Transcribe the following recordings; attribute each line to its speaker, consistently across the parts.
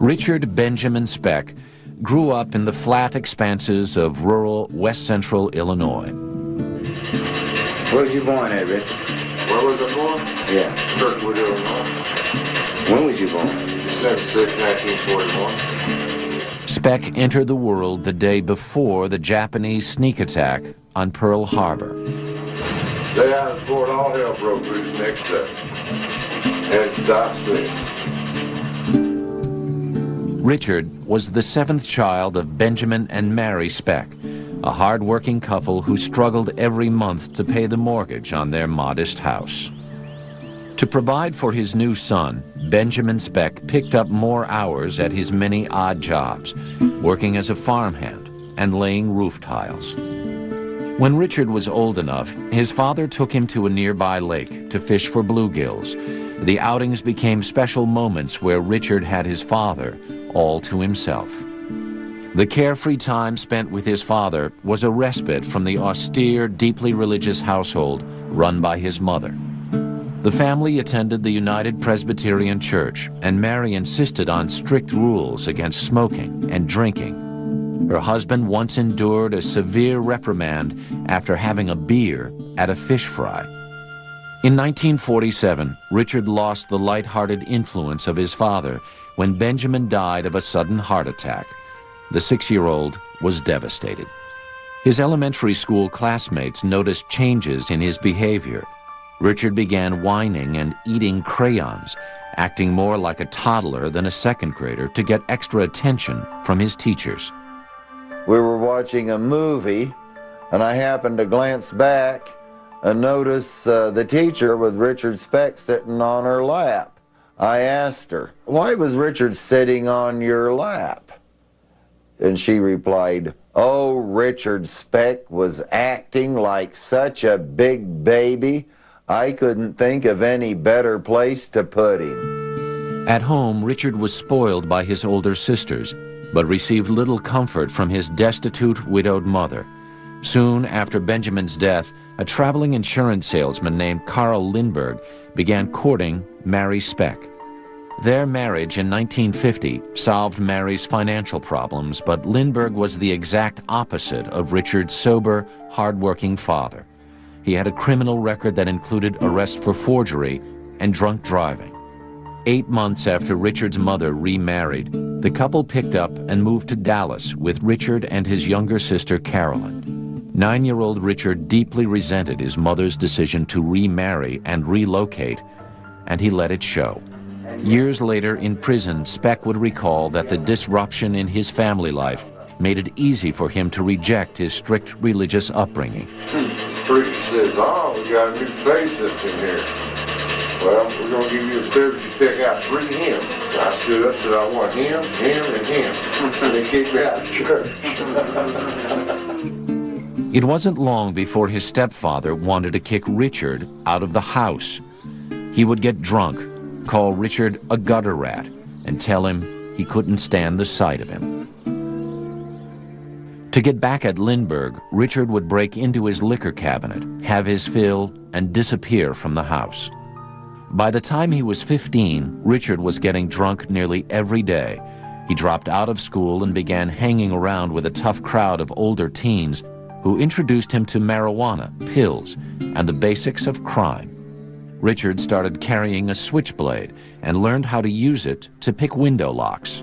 Speaker 1: Richard Benjamin Speck grew up in the flat expanses of rural west central Illinois.
Speaker 2: Where was you born at, Richard?
Speaker 3: Where was I born?
Speaker 2: Yeah.
Speaker 3: Kirkwood, Illinois.
Speaker 2: When was you born?
Speaker 3: December 6, 1941.
Speaker 1: Speck entered the world the day before the Japanese sneak attack on Pearl Harbor.
Speaker 3: Day out of Fort, all hell broke loose next day. Had to stop sick.
Speaker 1: Richard was the seventh child of Benjamin and Mary Speck, a hard-working couple who struggled every month to pay the mortgage on their modest house. To provide for his new son, Benjamin Speck picked up more hours at his many odd jobs, working as a farmhand and laying roof tiles. When Richard was old enough, his father took him to a nearby lake to fish for bluegills. The outings became special moments where Richard had his father all to himself. The carefree time spent with his father was a respite from the austere, deeply religious household run by his mother. The family attended the United Presbyterian Church, and Mary insisted on strict rules against smoking and drinking. Her husband once endured a severe reprimand after having a beer at a fish fry. In 1947, Richard lost the light-hearted influence of his father when Benjamin died of a sudden heart attack. The 6-year-old was devastated. His elementary school classmates noticed changes in his behavior. Richard began whining and eating crayons, acting more like a toddler than a second grader to get extra attention from his teachers.
Speaker 4: We were watching a movie, and I happened to glance back and notice the teacher with Richard Speck sitting on her lap. I asked her, "Why was Richard sitting on your lap?" And she replied, "Oh, Richard Speck was acting like such a big baby, I couldn't think of any better place to put him."
Speaker 1: At home, Richard was spoiled by his older sisters, but received little comfort from his destitute, widowed mother. Soon after Benjamin's death, a traveling insurance salesman named Carl Lindbergh began courting Mary Speck. Their marriage in 1950 solved Mary's financial problems, but Lindbergh was the exact opposite of Richard's sober, hard-working father. He had a criminal record that included arrest for forgery and drunk driving. 8 months after Richard's mother remarried, the couple picked up and moved to Dallas with Richard and his younger sister Carolyn. 9-year-old Richard deeply resented his mother's decision to remarry and relocate, and he let it show. Years later in prison, Speck would recall that the disruption in his family life made it easy for him to reject his strict religious upbringing.
Speaker 3: Preacher says, "Oh, we got a new face in here. Well, we're going to give you a privilege to pick out 3 hymns." I stood up and said, "I want him, him, and him." And they kicked me out of church.
Speaker 1: It wasn't long before his stepfather wanted to kick Richard out of the house. He would get drunk, call Richard a gutter rat, and tell him he couldn't stand the sight of him. To get back at Lindbergh, Richard would break into his liquor cabinet, have his fill, and disappear from the house. By the time he was 15, Richard was getting drunk nearly every day. He dropped out of school and began hanging around with a tough crowd of older teens who introduced him to marijuana, pills, and the basics of crime. Richard started carrying a switchblade and learned how to use it to pick window locks.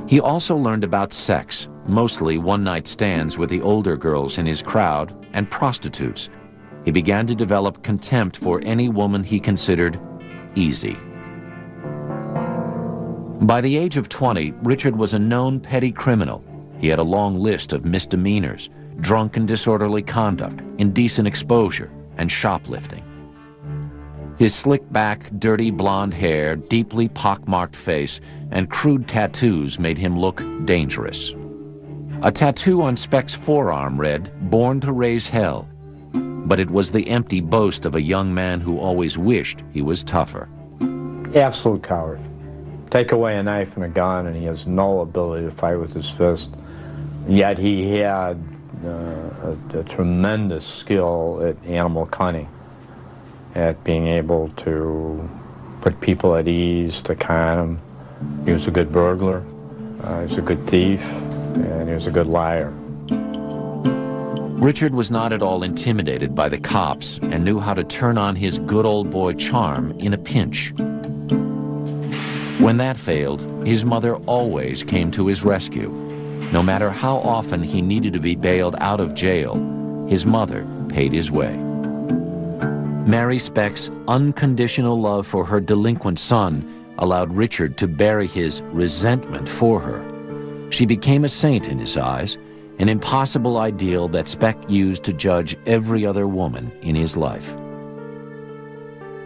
Speaker 1: He also learned about sex, mostly one-night stands with the older girls in his crowd and prostitutes. He began to develop contempt for any woman he considered easy. By the age of 20, Richard was a known petty criminal. He had a long list of misdemeanors, drunk and disorderly conduct, indecent exposure, and shoplifting. His slick-back, dirty blonde hair, deeply pockmarked face, and crude tattoos made him look dangerous. A tattoo on Speck's forearm read, "Born to raise hell," but it was the empty boast of a young man who always wished he was tougher.
Speaker 5: Absolute coward. Take away a knife and a gun and he has no ability to fight with his fist. Yet he had a tremendous skill at animal cunning, at being able to put people at ease, to calm them, He was a good burglar, he was a good thief, and he was a good liar.
Speaker 1: Richard was not at all intimidated by the cops and knew how to turn on his good old boy charm in a pinch. When that failed, his mother always came to his rescue. No matter how often he needed to be bailed out of jail, his mother paid his way. Mary Speck's unconditional love for her delinquent son allowed Richard to bury his resentment for her. She became a saint in his eyes, an impossible ideal that Speck used to judge every other woman in his life.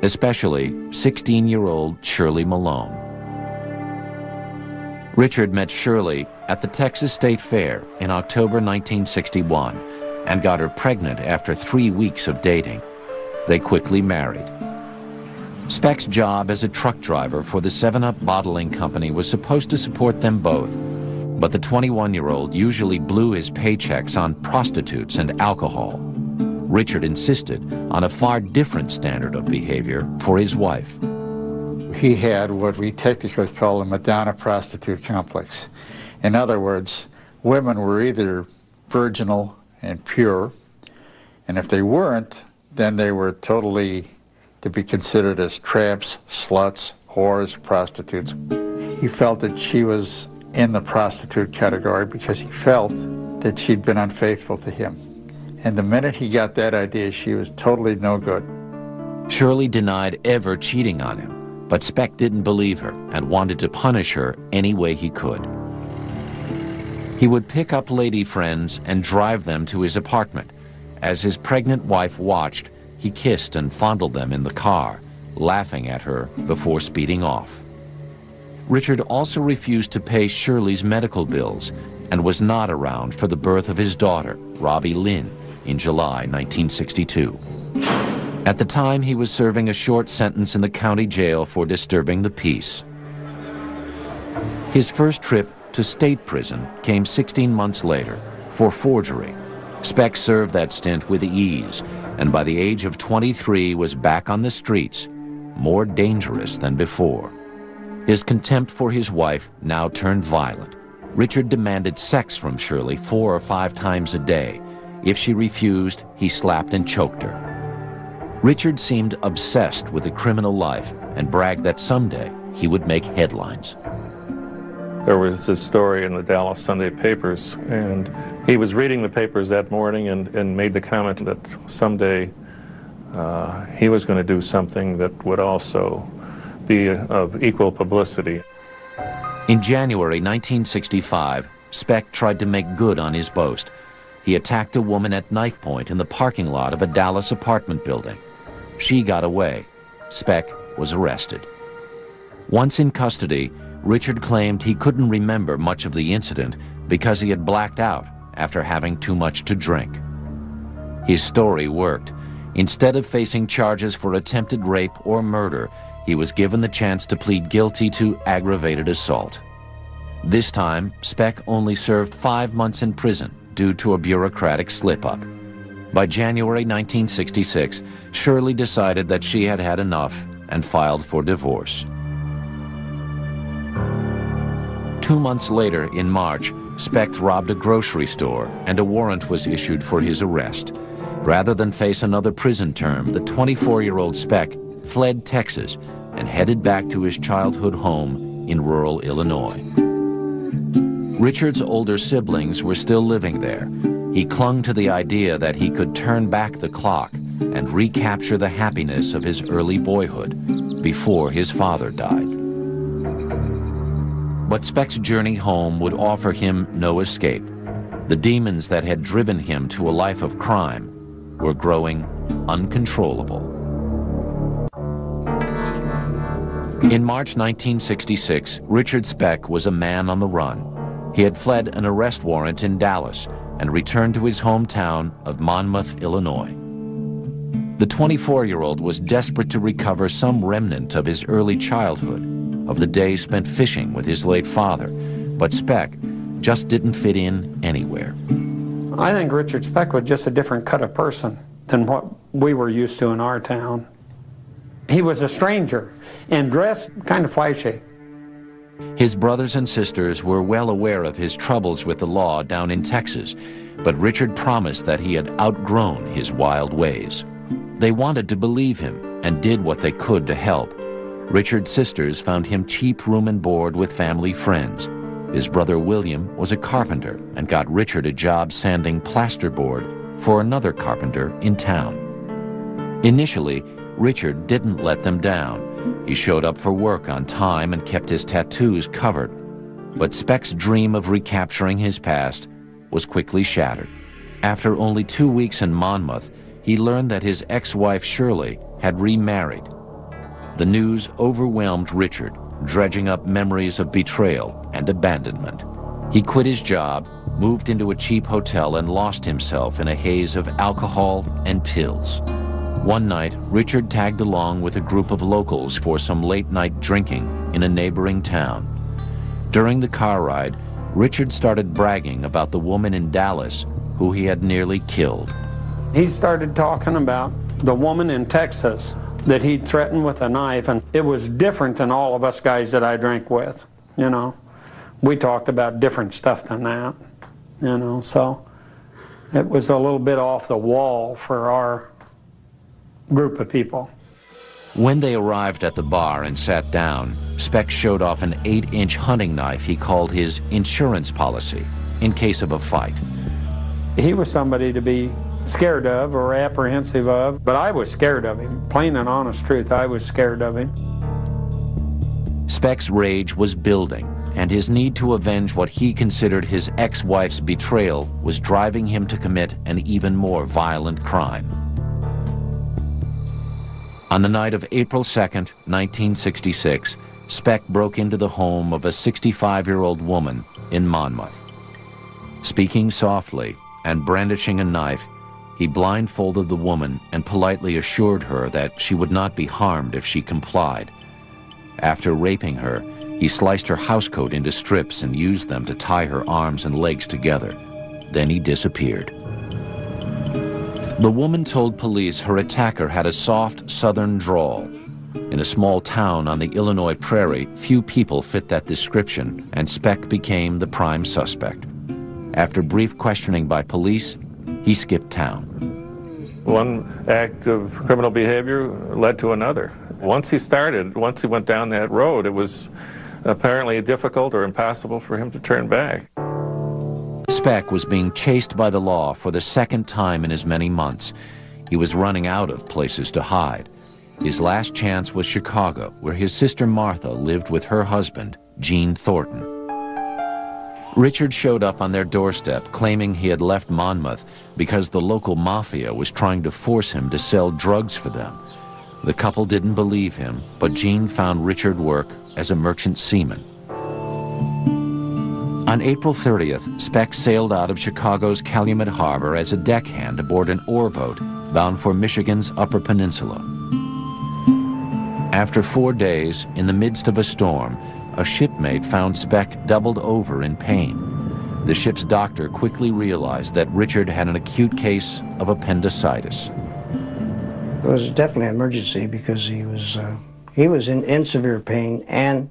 Speaker 1: Especially 16-year-old Shirley Malone. Richard met Shirley at the Texas State Fair in October 1961 and got her pregnant after 3 weeks of dating. They quickly married. Speck's job as a truck driver for the 7-Up bottling company was supposed to support them both, but the 21-year-old usually blew his paychecks on prostitutes and alcohol. Richard insisted on a far different standard of behavior for his wife.
Speaker 6: He had what we technically call a Madonna prostitute complex. In other words, women were either virginal and pure, and if they weren't, then they were totally to be considered as tramps, sluts, whores, prostitutes. He felt that she was in the prostitute category because he felt that she'd been unfaithful to him. And the minute he got that idea, she was totally no good.
Speaker 1: Shirley denied ever cheating on him, but Speck didn't believe her and wanted to punish her any way he could. He would pick up lady friends and drive them to his apartment. As his pregnant wife watched, he kissed and fondled them in the car, laughing at her before speeding off. Richard also refused to pay Shirley's medical bills and was not around for the birth of his daughter, Robbie Lynn, in July 1962. At the time, he was serving a short sentence in the county jail for disturbing the peace. His first trip to state prison came 16 months later for forgery. Speck served that stint with ease, and by the age of 23 was back on the streets, more dangerous than before. His contempt for his wife now turned violent. Richard demanded sex from Shirley 4 or 5 times a day. If she refused, he slapped and choked her. Richard seemed obsessed with the criminal life and bragged that someday he would make headlines.
Speaker 7: There was this story in the Dallas Sunday papers, and he was reading the papers that morning and made the comment that someday he was going to do something that would also be of equal publicity.
Speaker 1: In January 1965, Speck tried to make good on his boast. He attacked a woman at knife point in the parking lot of a Dallas apartment building. She got away. Speck was arrested. Once in custody, Richard claimed he couldn't remember much of the incident because he had blacked out after having too much to drink. His story worked. Instead of facing charges for attempted rape or murder, he was given the chance to plead guilty to aggravated assault. This time, Speck only served 5 months in prison due to a bureaucratic slip-up. By January 1966, Shirley decided that she had had enough and filed for divorce. 2 months later, in March, Speck robbed a grocery store and a warrant was issued for his arrest. Rather than face another prison term, the 24-year-old Speck fled Texas and headed back to his childhood home in rural Illinois. Richard's older siblings were still living there. He clung to the idea that he could turn back the clock and recapture the happiness of his early boyhood before his father died. But Speck's journey home would offer him no escape. The demons that had driven him to a life of crime were growing uncontrollable. In March 1966, Richard Speck was a man on the run. He had fled an arrest warrant in Dallas and returned to his hometown of Monmouth, Illinois. The 24-year-old was desperate to recover some remnant of his early childhood, of the days spent fishing with his late father, but Speck just didn't fit in anywhere.
Speaker 8: I think Richard Speck was just a different cut of person than what we were used to in our town. He was a stranger and dressed kind of flashy.
Speaker 1: His brothers and sisters were well aware of his troubles with the law down in Texas, but Richard promised that he had outgrown his wild ways. They wanted to believe him and did what they could to help. Richard's sisters found him cheap room and board with family friends. His brother William was a carpenter and got Richard a job sanding plasterboard for another carpenter in town. Initially, Richard didn't let them down. He showed up for work on time and kept his tattoos covered. But Speck's dream of recapturing his past was quickly shattered. After only 2 weeks in Monmouth, he learned that his ex-wife Shirley had remarried. The news overwhelmed Richard, dredging up memories of betrayal and abandonment. He quit his job, moved into a cheap hotel, and lost himself in a haze of alcohol and pills. One night, Richard tagged along with a group of locals for some late-night drinking in a neighboring town. During the car ride, Richard started bragging about the woman in Dallas who he had nearly killed.
Speaker 8: He started talking about the woman in Texas that he'd threatened with a knife, and it was different than all of us guys that I drank with, you know. We talked about different stuff than that, you know, so it was a little bit off the wall for our group of people.
Speaker 1: When they arrived at the bar and sat down, Speck showed off an 8-inch hunting knife he called his insurance policy in case of a fight.
Speaker 8: He was somebody to be scared of or apprehensive of, but I was scared of him. Plain and honest truth, I was scared of him.
Speaker 1: Speck's rage was building, and his need to avenge what he considered his ex-wife's betrayal was driving him to commit an even more violent crime. On the night of April 2nd, 1966, Speck broke into the home of a 65-year-old woman in Monmouth. Speaking softly and brandishing a knife, he blindfolded the woman and politely assured her that she would not be harmed if she complied. After raping her, he sliced her housecoat into strips and used them to tie her arms and legs together. Then he disappeared. The woman told police her attacker had a soft southern drawl. In a small town on the Illinois prairie, few people fit that description, and Speck became the prime suspect. After brief questioning by police, he skipped town.
Speaker 7: One act of criminal behavior led to another. Once he went down that road, it was apparently difficult or impossible for him to turn back.
Speaker 1: Speck was being chased by the law for the second time in as many months. He was running out of places to hide. His last chance was Chicago, where his sister Martha lived with her husband, Gene Thornton. Richard showed up on their doorstep claiming he had left Monmouth because the local mafia was trying to force him to sell drugs for them. The couple didn't believe him, but Gene found Richard work as a merchant seaman. On April 30th, Speck sailed out of Chicago's Calumet Harbor as a deckhand aboard an ore boat bound for Michigan's Upper Peninsula. After 4 days, in the midst of a storm, a shipmate found Speck doubled over in pain. The ship's doctor quickly realized that Richard had an acute case of appendicitis.
Speaker 9: It was definitely an emergency because he was in severe pain, and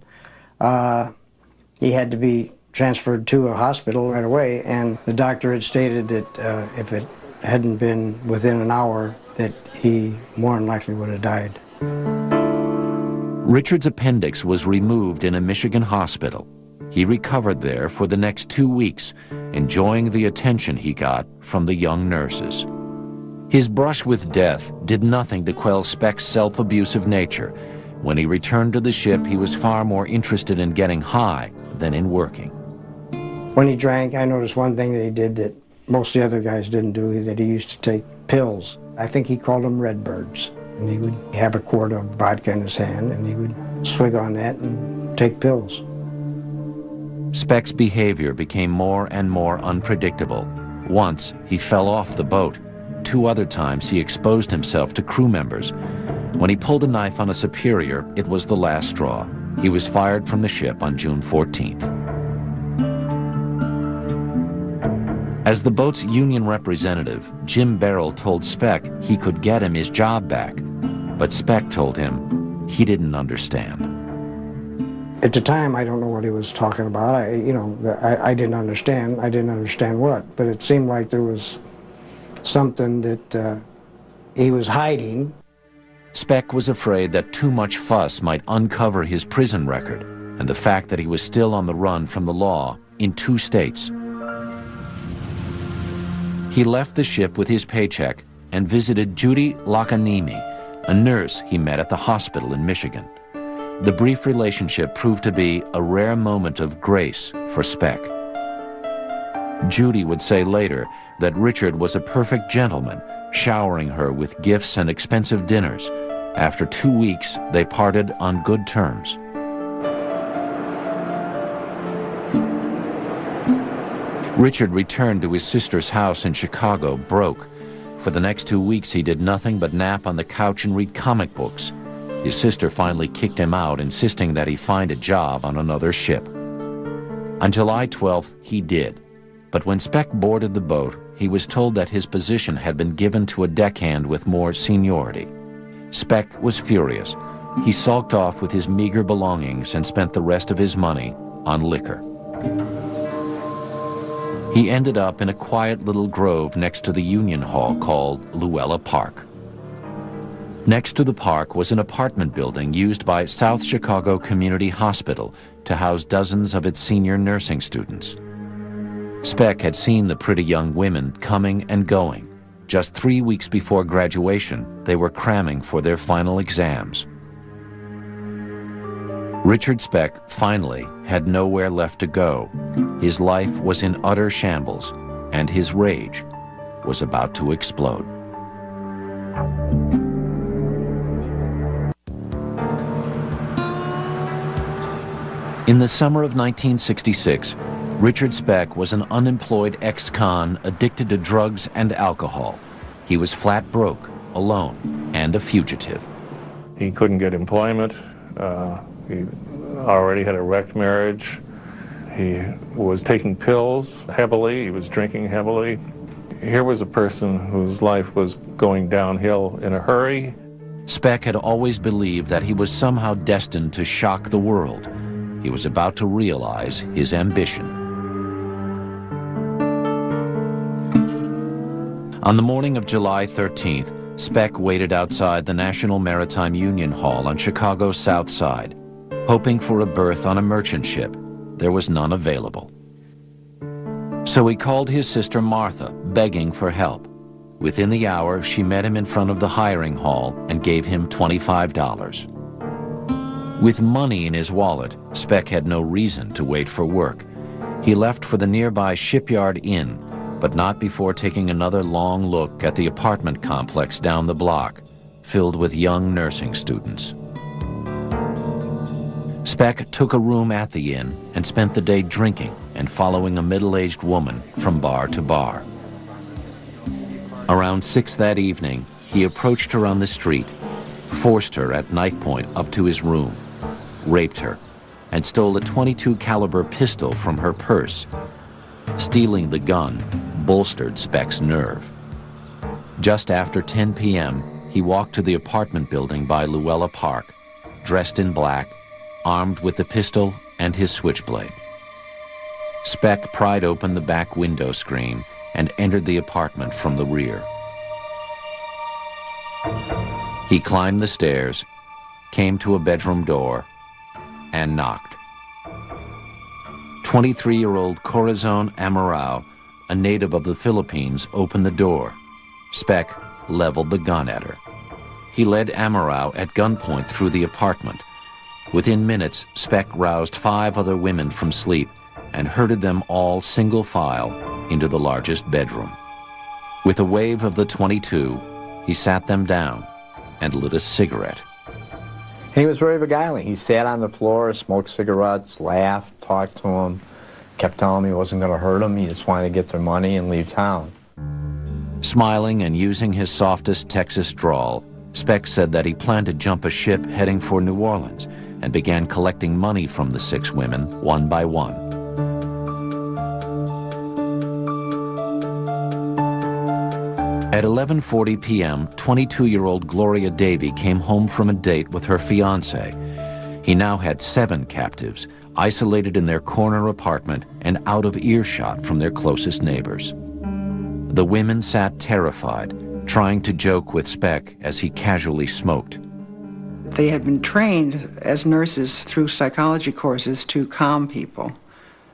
Speaker 9: he had to be transferred to a hospital right away, and the doctor had stated that if it hadn't been within an hour, that he more than likely would have died.
Speaker 1: Richard's appendix was removed in a Michigan hospital. He recovered there for the next 2 weeks, enjoying the attention he got from the young nurses. His brush with death did nothing to quell Speck's self-abusive nature. When he returned to the ship, he was far more interested in getting high than in working.
Speaker 9: When he drank, I noticed one thing that he did that most of the other guys didn't do, that he used to take pills. I think he called them Redbirds. And he would have a quart of vodka in his hand, and he would swig on that and take pills.
Speaker 1: Speck's behavior became more and more unpredictable. Once, he fell off the boat. 2 other times, he exposed himself to crew members. When he pulled a knife on a superior, it was the last straw. He was fired from the ship on June 14th. As the boat's union representative, Jim Barrell told Speck he could get him his job back, but Speck told him he didn't understand.
Speaker 9: At the time, I don't know what he was talking about. I didn't understand. I didn't understand what, but it seemed like there was something that he was hiding.
Speaker 1: Speck was afraid that too much fuss might uncover his prison record and the fact that he was still on the run from the law in 2 states. He left the ship with his paycheck and visited Judy Lakanimi, a nurse he met at the hospital in Michigan. The brief relationship proved to be a rare moment of grace for Speck. Judy would say later that Richard was a perfect gentleman, showering her with gifts and expensive dinners. After 2 weeks, they parted on good terms. Richard returned to his sister's house in Chicago broke. For the next 2 weeks, he did nothing but nap on the couch and read comic books. His sister finally kicked him out, insisting that he find a job on another ship. On July 12th, he did. But when Speck boarded the boat, he was told that his position had been given to a deckhand with more seniority. Speck was furious. He sulked off with his meager belongings and spent the rest of his money on liquor. He ended up in a quiet little grove next to the Union Hall called Luella Park. Next to the park was an apartment building used by South Chicago Community Hospital to house dozens of its senior nursing students. Speck had seen the pretty young women coming and going. Just 3 weeks before graduation, they were cramming for their final exams. Richard Speck finally had nowhere left to go. His life was in utter shambles, and his rage was about to explode. In the summer of 1966, Richard Speck was an unemployed ex-con addicted to drugs and alcohol. He was flat broke, alone, and a fugitive.
Speaker 7: He couldn't get employment. He already had a wrecked marriage. He was taking pills heavily. He was drinking heavily. Here was a person whose life was going downhill in a hurry.
Speaker 1: Speck had always believed that he was somehow destined to shock the world. He was about to realize his ambition. On the morning of July 13th, Speck waited outside the National Maritime Union Hall on Chicago's South Side, hoping for a berth on a merchant ship. There was none available. So he called his sister Martha, begging for help. Within the hour, she met him in front of the hiring hall and gave him $25. With money in his wallet, Speck had no reason to wait for work. He left for the nearby Shipyard Inn, but not before taking another long look at the apartment complex down the block, filled with young nursing students. Speck took a room at the inn and spent the day drinking and following a middle-aged woman from bar to bar. Around 6 that evening, he approached her on the street, forced her at knife point up to his room, raped her, and stole a .22 caliber pistol from her purse. Stealing the gun bolstered Speck's nerve. Just after 10 p.m., he walked to the apartment building by Luella Park, dressed in black, armed with the pistol and his switchblade. Speck pried open the back window screen and entered the apartment from the rear. He climbed the stairs, came to a bedroom door, and knocked. 23-year-old Corazon Amurao, a native of the Philippines, opened the door. Speck leveled the gun at her. He led Amurao at gunpoint through the apartment. Within minutes, Speck roused 5 other women from sleep and herded them all single file into the largest bedroom. With a wave of the .22, he sat them down and lit a cigarette.
Speaker 5: And he was very beguiling. He sat on the floor, smoked cigarettes, laughed, talked to him, kept telling him he wasn't going to hurt him. He just wanted to get their money and leave town.
Speaker 1: Smiling and using his softest Texas drawl, Speck said that he planned to jump a ship heading for New Orleans and began collecting money from the 6 women one by one. At 11:40 p.m., 22-year-old Gloria Davy came home from a date with her fiancé. He now had 7 captives, isolated in their corner apartment and out of earshot from their closest neighbors. The women sat terrified, trying to joke with Speck as he casually smoked.
Speaker 10: They had been trained as nurses through psychology courses to calm people.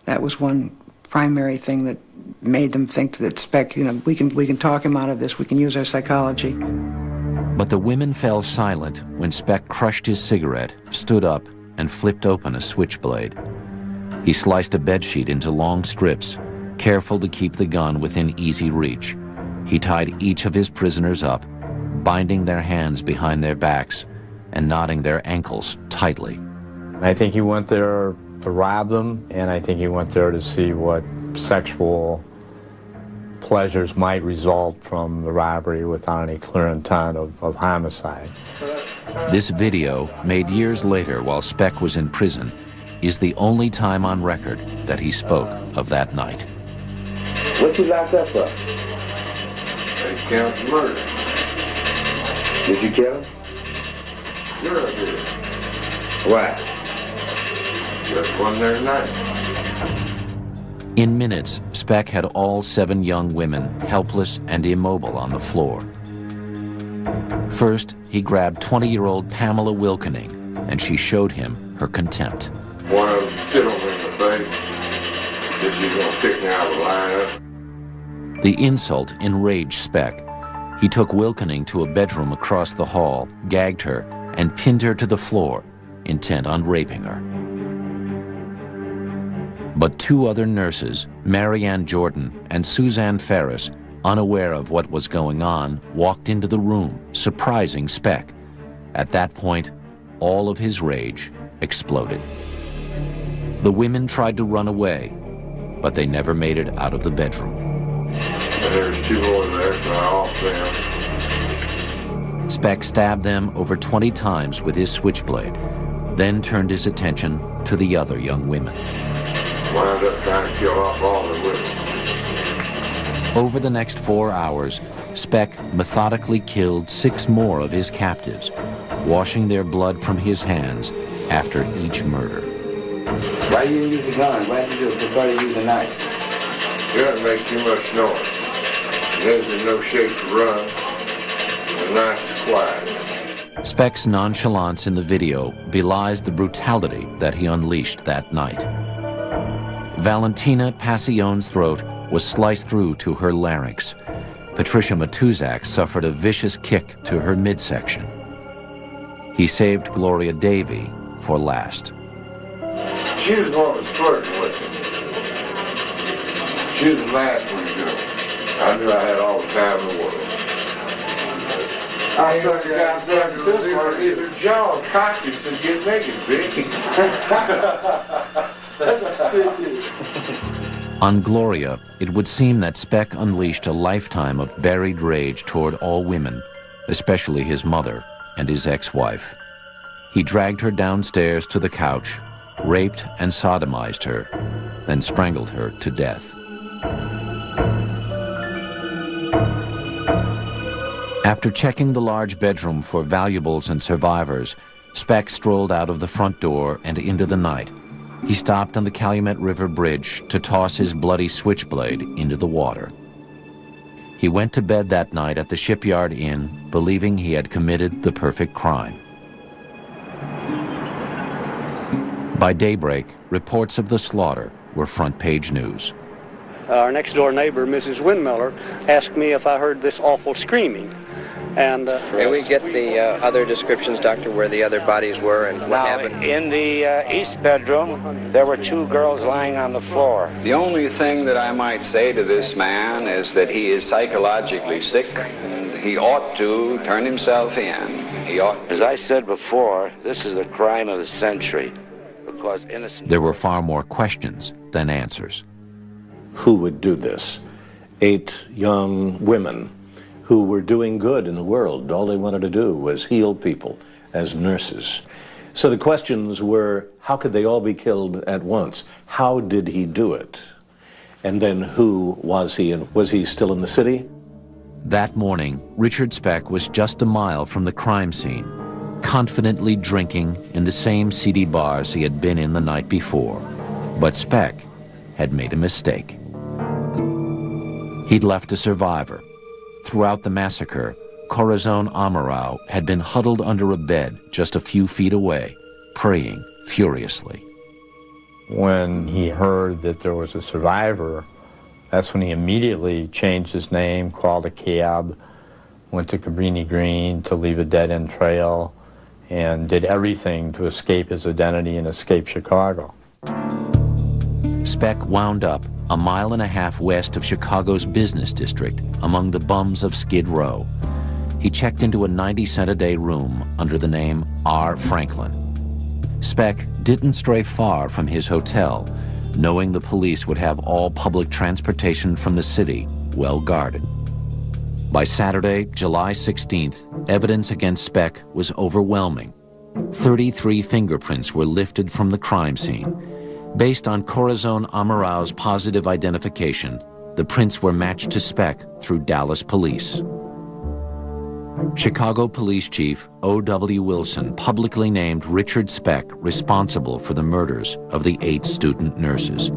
Speaker 10: That was one primary thing that made them think that Speck, we can talk him out of this, we can use our psychology.
Speaker 1: But the women fell silent when Speck crushed his cigarette, stood up, and flipped open a switchblade. He sliced a bedsheet into long strips, careful to keep the gun within easy reach. He tied each of his prisoners up, binding their hands behind their backs and knotting their ankles tightly.
Speaker 5: I think he went there to rob them, and I think he went there to see what sexual pleasures might result from the robbery without any clear intent of homicide.
Speaker 1: This video, made years later while Speck was in prison, is the only time on record that he spoke of that night.
Speaker 2: What you locked up for?
Speaker 3: They count murder.
Speaker 2: Did you kill him?
Speaker 3: Sure I did.
Speaker 2: Why?
Speaker 3: Just one there night.
Speaker 1: In minutes, Speck had all 7 young women helpless and immobile on the floor. First, he grabbed 20-year-old Pamela Wilkening, and she showed him her contempt.
Speaker 3: One of them spit on me in the face. Said she's gonna pick me out of the lineup.
Speaker 1: The insult enraged Speck. He took Wilkening to a bedroom across the hall, gagged her, and pinned her to the floor, intent on raping her. But 2 other nurses, Mary Ann Jordan and Suzanne Farris, unaware of what was going on, walked into the room, surprising Speck. At that point, all of his rage exploded. The women tried to run away, but they never made it out of the bedroom.
Speaker 3: There's 2 more there, so I off them.
Speaker 1: Speck stabbed them over 20 times with his switchblade, then turned his attention to the other young women.
Speaker 3: Wound up trying to kill off all the women.
Speaker 1: Over the next 4 hours, Speck methodically killed 6 more of his captives, washing their blood from his hands after each murder.
Speaker 2: Why you didn't use the gun? Why did you prefer to use a knife?
Speaker 3: It doesn't make too much noise. There's in no shape to run. The knife is quiet.
Speaker 1: Speck's nonchalance in the video belies the brutality that he unleashed that night. Valentina Pasion's throat was sliced through to her larynx. Patricia Matusek suffered a vicious kick to her midsection. He saved Gloria Davy for last.
Speaker 3: She was the one that was flirting with him. She was the last one to do it. I knew I had all the time in the world. I thought you guys had to do either jaw or cockage to get naked, Vic.
Speaker 1: On Gloria, it would seem that Speck unleashed a lifetime of buried rage toward all women, especially his mother and his ex-wife. He dragged her downstairs to the couch, raped and sodomized her, then strangled her to death. After checking the large bedroom for valuables and survivors, Speck strolled out of the front door and into the night. He stopped on the Calumet River Bridge to toss his bloody switchblade into the water. He went to bed that night at the Shipyard Inn, believing he had committed the perfect crime. By daybreak, reports of the slaughter were front-page news.
Speaker 11: Our next-door neighbor, Mrs. Windmiller, asked me if I heard this awful screaming. And
Speaker 12: may we get the other descriptions, Doctor, where the other bodies were and what happened?
Speaker 13: In the east bedroom, there were 2 girls lying on the floor.
Speaker 14: The only thing that I might say to this man is that he is psychologically sick, and he ought to turn himself in. He ought.
Speaker 13: As I said before, this is the crime of the century, because innocent.
Speaker 1: There were far more questions than answers.
Speaker 15: Who would do this? 8 young women who were doing good in the world. All they wanted to do was heal people as nurses. So the questions were, how could they all be killed at once? How did he do it? And then who was he, and was he still in the city?
Speaker 1: That morning, Richard Speck was just a mile from the crime scene, confidently drinking in the same seedy bars he had been in the night before. But Speck had made a mistake. He'd left a survivor. Throughout the massacre, Corazon Amurao had been huddled under a bed just a few feet away, praying furiously.
Speaker 5: When he heard that there was a survivor, that's when he immediately changed his name, called a cab, went to Cabrini Green to leave a dead-end trail, and did everything to escape his identity and escape Chicago.
Speaker 1: Speck wound up a mile and a half west of Chicago's business district, among the bums of Skid Row. He checked into a 90-cent-a-day room under the name R. Franklin. Speck didn't stray far from his hotel, knowing the police would have all public transportation from the city well guarded. By Saturday, July 16th, evidence against Speck was overwhelming. 33 fingerprints were lifted from the crime scene. Based on Corazon Amurao's positive identification, the prints were matched to Speck through Dallas police. Chicago Police Chief O.W. Wilson publicly named Richard Speck responsible for the murders of the 8 student nurses.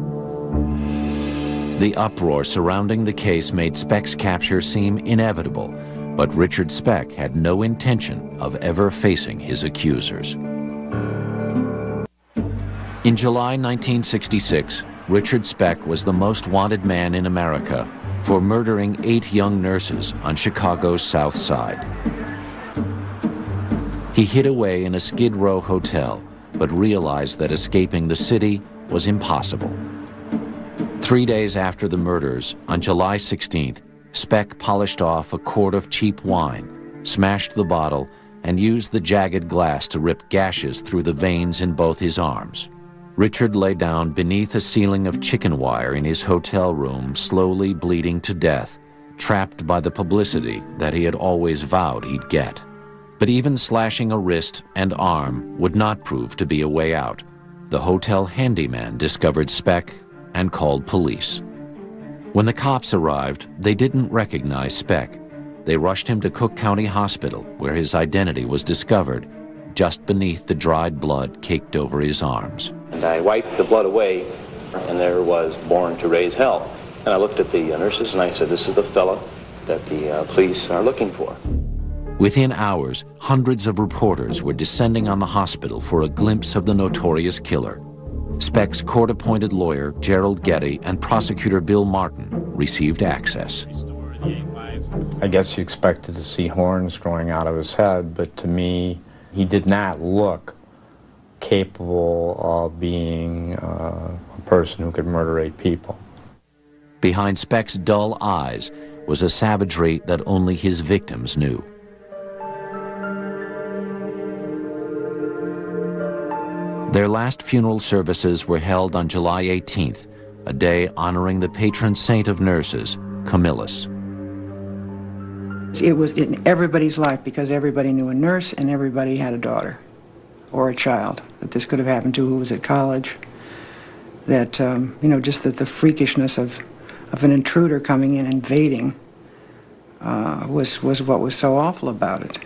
Speaker 1: The uproar surrounding the case made Speck's capture seem inevitable, but Richard Speck had no intention of ever facing his accusers. In July 1966, Richard Speck was the most wanted man in America for murdering 8 young nurses on Chicago's South Side. He hid away in a Skid Row hotel, but realized that escaping the city was impossible. 3 days after the murders, on July 16th, Speck polished off a quart of cheap wine, smashed the bottle, and used the jagged glass to rip gashes through the veins in both his arms. Richard lay down beneath a ceiling of chicken wire in his hotel room, slowly bleeding to death, trapped by the publicity that he had always vowed he'd get. But even slashing a wrist and arm would not prove to be a way out. The hotel handyman discovered Speck and called police. When the cops arrived, they didn't recognize Speck. They rushed him to Cook County Hospital, where his identity was discovered, just beneath the dried blood caked over his arms.
Speaker 16: And I wiped the blood away, and there was "Born to Raise Hell." And I looked at the nurses and I said, "This is the fella that the police are looking for."
Speaker 1: Within hours, hundreds of reporters were descending on the hospital for a glimpse of the notorious killer. Speck's court-appointed lawyer, Gerald Getty, and prosecutor Bill Martin received access.
Speaker 5: I guess you expected to see horns growing out of his head, but to me, he did not look capable of being a person who could murder 8 people.
Speaker 1: Behind Speck's dull eyes was a savagery that only his victims knew. Their last funeral services were held on July 18th, a day honoring the patron saint of nurses, Camillus.
Speaker 10: It was in everybody's life because everybody knew a nurse and everybody had a daughter or a child that this could have happened to who was at college. That, just the freakishness of an intruder coming in, invading, was what was so awful about it.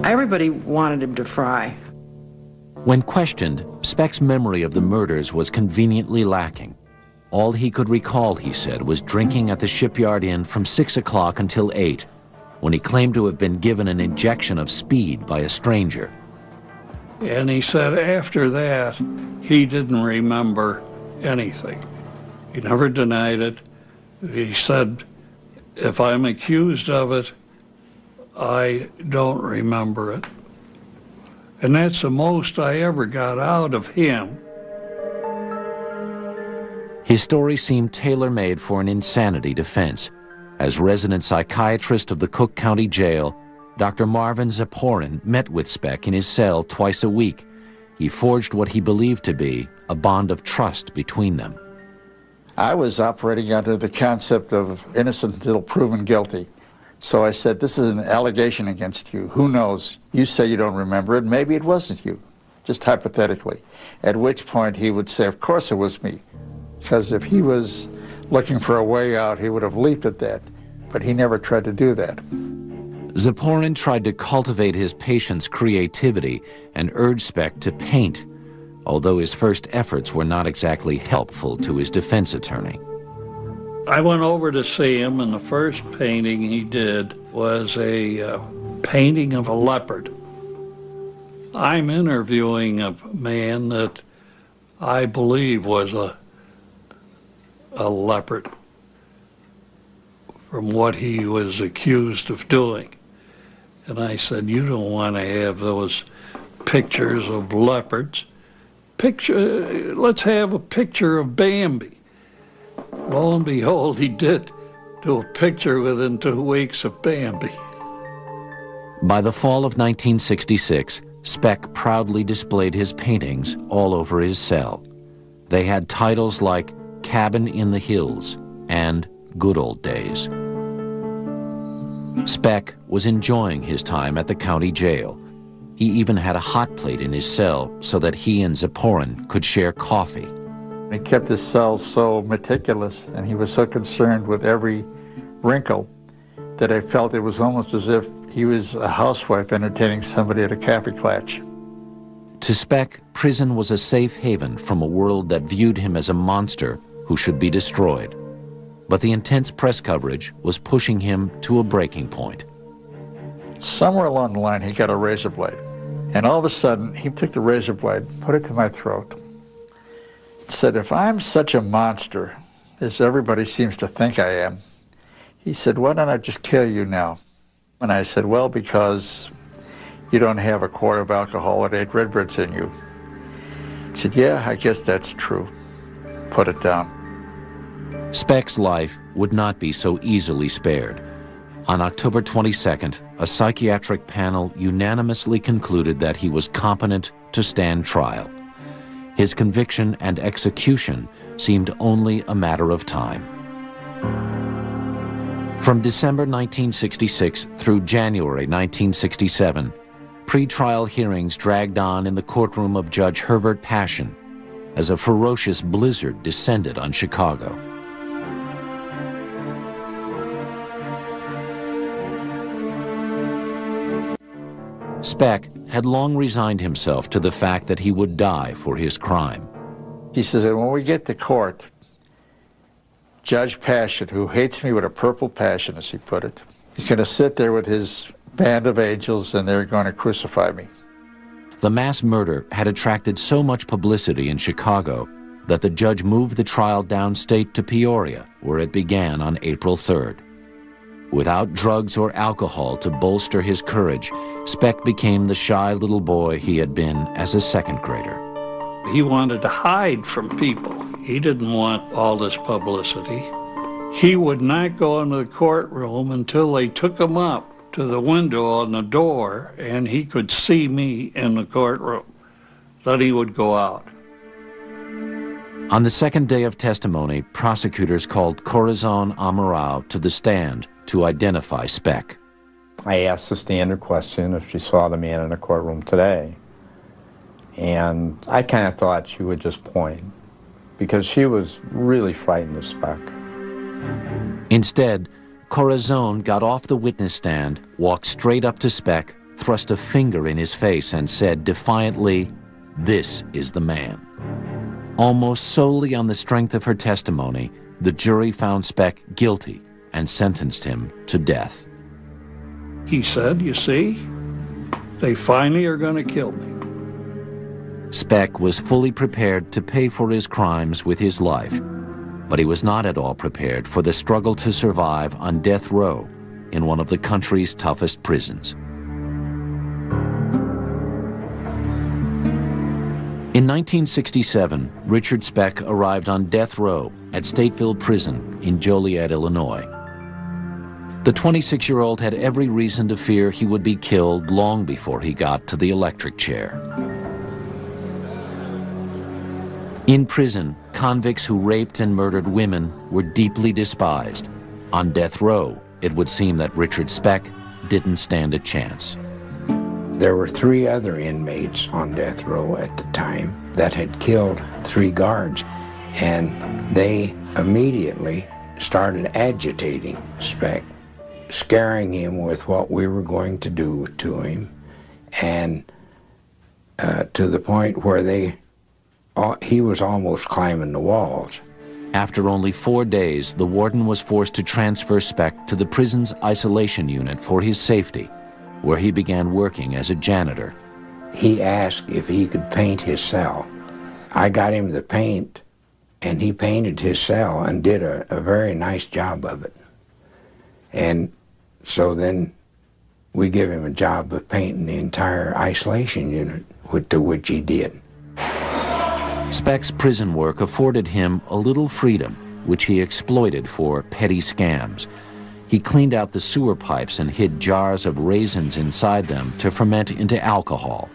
Speaker 10: Everybody wanted him to fry.
Speaker 1: When questioned, Speck's memory of the murders was conveniently lacking. All he could recall, he said, was drinking at the Shipyard Inn from 6 o'clock until 8, when he claimed to have been given an injection of speed by a stranger.
Speaker 17: And he said after that, he didn't remember anything. He never denied it. He said, if I'm accused of it, I don't remember it. And that's the most I ever got out of him.
Speaker 1: His story seemed tailor-made for an insanity defense. As resident psychiatrist of the Cook County Jail, Dr. Marvin Zaporin met with Speck in his cell twice a week. He forged what he believed to be a bond of trust between them.
Speaker 6: I was operating under the concept of innocent until proven guilty. So I said, this is an allegation against you. Who knows? You say you don't remember it. Maybe it wasn't you, just hypothetically. At which point he would say, of course it was me. Because if he was looking for a way out, he would have leaped at that. But he never tried to do that.
Speaker 1: Ziporyn tried to cultivate his patient's creativity and urged Speck to paint, although his first efforts were not exactly helpful to his defense attorney.
Speaker 17: I went over to see him, and the first painting he did was a painting of a leopard. I'm interviewing a man that I believe was a leopard from what he was accused of doing. And I said, you don't want to have those pictures of leopards. Let's have a picture of Bambi. Lo and behold, he did do a picture within 2 weeks of Bambi.
Speaker 1: By the fall of 1966, Speck proudly displayed his paintings all over his cell. They had titles like Cabin in the Hills and Good Old Days. Speck was enjoying his time at the county jail. He even had a hot plate in his cell so that he and Ziporyn could share coffee.
Speaker 6: He kept his cell so meticulous, and he was so concerned with every wrinkle that I felt it was almost as if he was a housewife entertaining somebody at a cafe clutch.
Speaker 1: To Speck, prison was a safe haven from a world that viewed him as a monster who should be destroyed. But the intense press coverage was pushing him to a breaking point.
Speaker 6: Somewhere along the line, he got a razor blade. And all of a sudden, he took the razor blade, put it to my throat, said, if I'm such a monster, as everybody seems to think I am, he said, why don't I just kill you now? And I said, well, because you don't have a quart of alcohol and 8 Redbirds in you. He said, yeah, I guess that's true. Put it down.
Speaker 1: Speck's life would not be so easily spared. On October 22nd, a psychiatric panel unanimously concluded that he was competent to stand trial. His conviction and execution seemed only a matter of time. From December 1966 through January 1967, pre-trial hearings dragged on in the courtroom of Judge Herbert Pasion as a ferocious blizzard descended on Chicago. Speck had long resigned himself to the fact that he would die for his crime.
Speaker 6: He says that when we get to court, Judge Pasion, who hates me with a purple passion, as he put it, he's going to sit there with his band of angels and they're going to crucify me.
Speaker 1: The mass murder had attracted so much publicity in Chicago that the judge moved the trial downstate to Peoria, where it began on April 3rd. Without drugs or alcohol to bolster his courage, Speck became the shy little boy he had been as a second grader.
Speaker 17: He wanted to hide from people. He didn't want all this publicity. He would not go into the courtroom until they took him up to the window on the door and he could see me in the courtroom. Then he would go out.
Speaker 1: On the second day of testimony, prosecutors called Corazon Amurao to the stand to identify Speck.
Speaker 5: I asked the standard question if she saw the man in the courtroom today. And I kind of thought she would just point, because she was really frightened of Speck.
Speaker 1: Instead, Corazon got off the witness stand, walked straight up to Speck, thrust a finger in his face, and said defiantly, "This is the man." Almost solely on the strength of her testimony, the jury found Speck guilty and sentenced him to death.
Speaker 17: He said, you see, they finally are going to kill me.
Speaker 1: Speck was fully prepared to pay for his crimes with his life, but he was not at all prepared for the struggle to survive on death row in one of the country's toughest prisons. In 1967, Richard Speck arrived on death row at Stateville Prison in Joliet, Illinois. The 26-year-old had every reason to fear he would be killed long before he got to the electric chair. In prison, convicts who raped and murdered women were deeply despised. On death row, it would seem that Richard Speck didn't stand a chance.
Speaker 18: There were 3 other inmates on death row at the time that had killed 3 guards, and they immediately started agitating Speck. scaring him with what we were going to do to him, and to the point where he was almost climbing the walls.
Speaker 1: After only 4 days, the warden was forced to transfer Speck to the prison's isolation unit for his safety, where he began working as a janitor.
Speaker 18: He asked if he could paint his cell. I got him the paint, and he painted his cell and did a very nice job of it. And so then we give him a job of painting the entire isolation unit, to which he did.
Speaker 1: Speck's prison work afforded him a little freedom, which he exploited for petty scams. He cleaned out the sewer pipes and hid jars of raisins inside them to ferment into alcohol.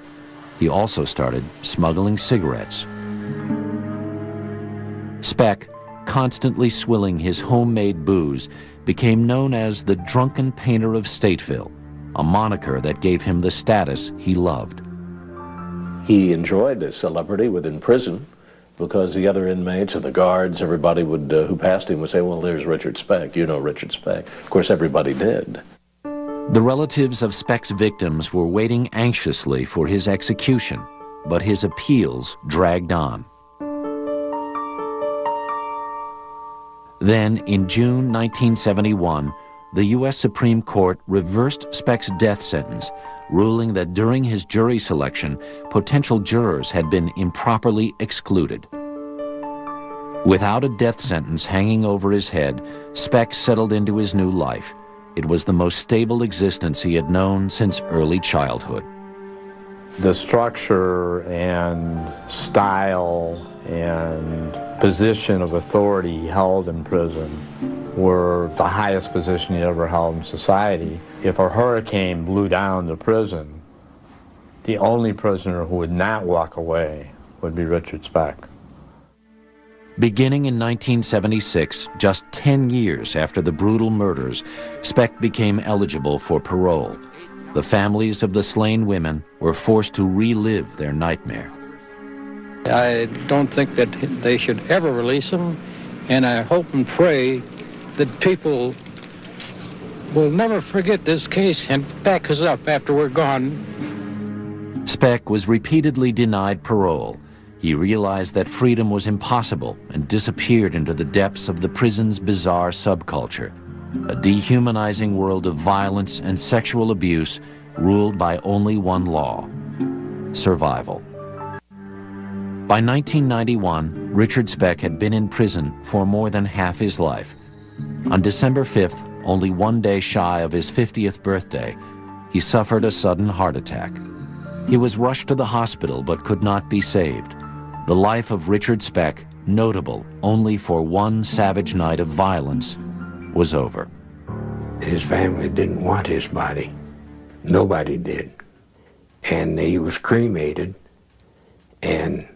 Speaker 1: He also started smuggling cigarettes. Speck, constantly swilling his homemade booze, became known as the drunken painter of Stateville, a moniker that gave him the status he loved.
Speaker 15: He enjoyed this celebrity within prison because the other inmates and the guards, everybody would, who passed him would say, well, there's Richard Speck, you know Richard Speck. Of course, everybody did.
Speaker 1: The relatives of Speck's victims were waiting anxiously for his execution, but his appeals dragged on. Then, in June 1971, the U.S. Supreme Court reversed Speck's death sentence, ruling that during his jury selection, potential jurors had been improperly excluded. Without a death sentence hanging over his head, Speck settled into his new life. It was the most stable existence he had known since early childhood.
Speaker 5: The structure and style and position of authority he held in prison were the highest position he ever held in society. If a hurricane blew down the prison, the only prisoner who would not walk away would be Richard Speck.
Speaker 1: Beginning in 1976, just 10 years after the brutal murders, Speck became eligible for parole. The families of the slain women were forced to relive their nightmare.
Speaker 19: I don't think that they should ever release him, and I hope and pray that people will never forget this case and back us up after we're gone.
Speaker 1: Speck was repeatedly denied parole. He realized that freedom was impossible and disappeared into the depths of the prison's bizarre subculture, a dehumanizing world of violence and sexual abuse ruled by only one law: survival. By 1991, Richard Speck had been in prison for more than half his life. On December 5th, only 1 day shy of his 50th birthday, he suffered a sudden heart attack. He was rushed to the hospital but could not be saved. The life of Richard Speck, notable only for one savage night of violence, was over.
Speaker 18: His family didn't want his body. Nobody did. And he was cremated, and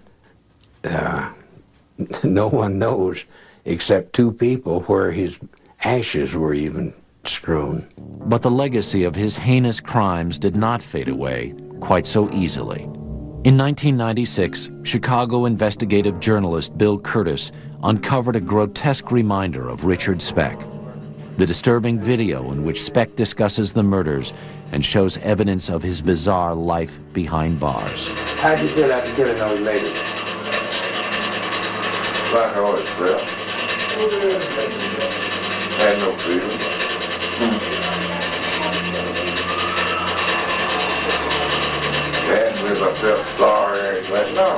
Speaker 18: no one knows except two people where his ashes were even strewn.
Speaker 1: But the legacy of his heinous crimes did not fade away quite so easily. In 1996, Chicago investigative journalist Bill Curtis uncovered a grotesque reminder of Richard Speck. The disturbing video in which Speck discusses the murders and shows evidence of his bizarre life behind bars.
Speaker 2: How'd you feel after killing those ladies?
Speaker 3: Like I always felt. Had no feeling. And if I felt sorry, like, no.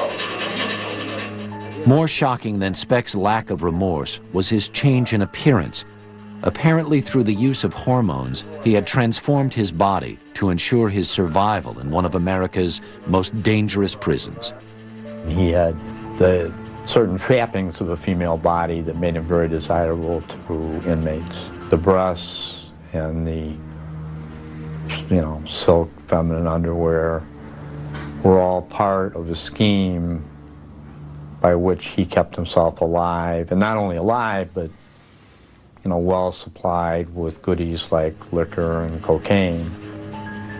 Speaker 1: More shocking than Speck's lack of remorse was his change in appearance. Apparently through the use of hormones, he had transformed his body to ensure his survival in one of America's most dangerous prisons.
Speaker 5: He had the certain trappings of a female body that made him very desirable to inmates. The breasts and the, silk feminine underwear were all part of a scheme by which he kept himself alive, and not only alive, but well supplied with goodies like liquor and cocaine,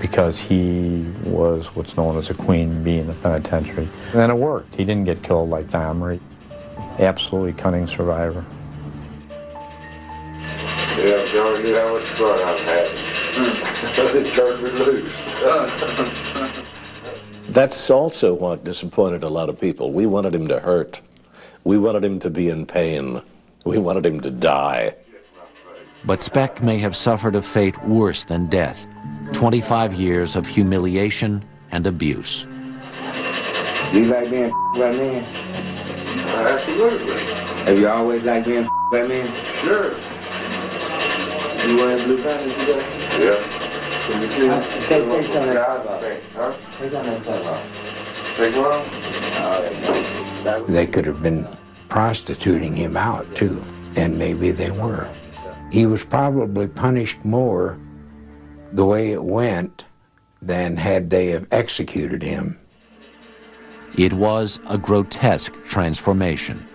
Speaker 5: because he was what's known as a queen bee in the penitentiary. And then it worked. He didn't get killed like Dahmer. Absolutely cunning survivor.
Speaker 3: Yeah, You only knew how much fun I've had. It turned me loose.
Speaker 15: That's also what disappointed a lot of people. We wanted him to hurt. We wanted him to be in pain. We wanted him to die.
Speaker 1: But Speck may have suffered a fate worse than death. 25 years of humiliation and abuse.
Speaker 2: Do you like being by men?
Speaker 3: Absolutely.
Speaker 2: Have you always liked being by men?
Speaker 3: Sure.
Speaker 2: You wearing blue panties today?
Speaker 3: Yeah. Can you see that?
Speaker 2: Take some of that stuff off.
Speaker 3: Huh?
Speaker 2: Take some of that stuff off.
Speaker 3: Take what off?
Speaker 18: They could have been prostituting him out too, and maybe they were. He was probably punished more the way it went than had they have executed him.
Speaker 1: It was a grotesque transformation.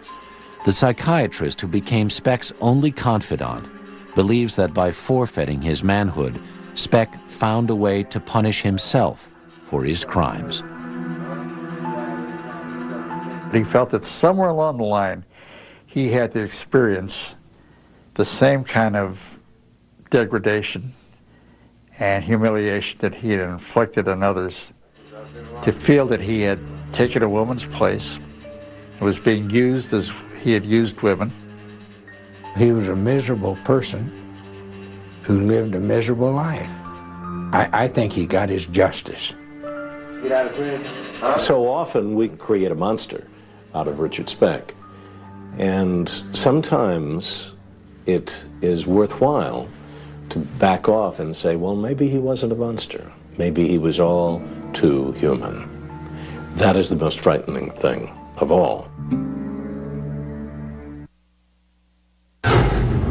Speaker 1: The psychiatrist who became Speck's only confidant believes that by forfeiting his manhood, Speck found a way to punish himself for his crimes.
Speaker 6: He felt that somewhere along the line he had to experience the same kind of degradation and humiliation that he had inflicted on others. To feel that he had taken a woman's place, was being used as he had used women.
Speaker 18: He was a miserable person who lived a miserable life. I think he got his justice.
Speaker 2: Get out of prison.
Speaker 15: So often we create a monster out of Richard Speck. And sometimes it is worthwhile to back off and say, well, maybe he wasn't a monster. Maybe he was all too human. That is the most frightening thing of all.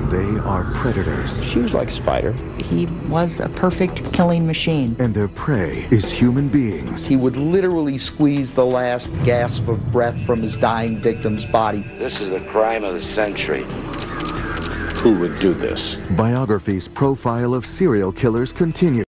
Speaker 20: They are predators.
Speaker 21: She was like Spider. He was a perfect killing machine.
Speaker 20: And their prey is human beings.
Speaker 22: He would literally squeeze the last gasp of breath from his dying victim's body.
Speaker 13: This is the crime of the century.
Speaker 15: Who would do this?
Speaker 20: Biography's profile of serial killers continues.